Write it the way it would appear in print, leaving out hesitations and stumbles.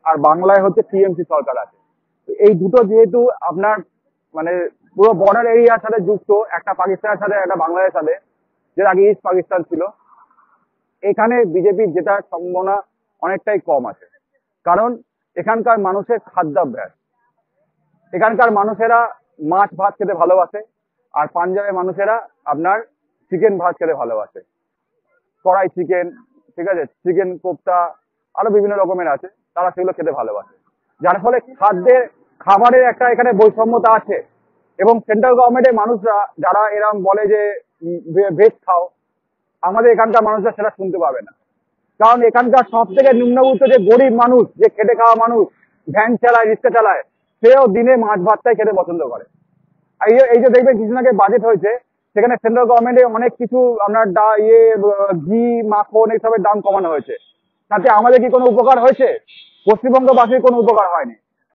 আর বাংলায় হচ্ছে টিএমসি সরকার আছে। এই দুটো যেহেতু আপনার মানে পুরো বর্ডার এরিয়ার সাথে যুক্ত, একটা পাকিস্তানের সাথে একটা বাংলাদেশের সাথে, যেটা আগে ইস্ট পাকিস্তান ছিল, এখানে বিজেপির জেতার সম্ভাবনা অনেকটাই কম আছে। কারণ এখানকার মানুষের খাদ্যাভ্যাস, এখানকার মানুষেরা মাছ ভাত খেতে ভালোবাসে, আর পাঞ্জাবের মানুষেরা আপনার চিকেন ভাত খেতে ভালোবাসে, কড়াই চিকেন, ঠিক আছে, চিকেন কোপ্তা, আরো বিভিন্ন রকমের আছে, তারা সেগুলো খেতে ভালোবাসে। যার ফলে খাবারের একটা এখানে বৈষম্যতা আছে। এবং সেন্ট্রাল গভর্নমেন্টের মানুষরা যারা এরম বলে যে ভেজ খাও, আমাদের এখানকার মানুষরা সেটা শুনতে পাবে না। কারণ এখানকার সব থেকে নিম্নবিত্ত যে গরিব মানুষ, যে খেটে খাওয়া মানুষ, ভ্যান চালায়, রিক্সা চালায়, সেও দিনে মাছ ভাতটাই খেতে পছন্দ করে। আর এই যে দেখবেন কিছুদিন আগে বাজেট হয়েছে, সেখানে সেন্ট্রাল গভর্নমেন্টে অনেক কিছু আপনার ঘি, মাখন এইসবের দাম কমানো হয়েছে। তাতে আমাদের কি কোনো উপকার হয়েছে? পশ্চিমবঙ্গবাসীর কোনো উপকার হয়নি।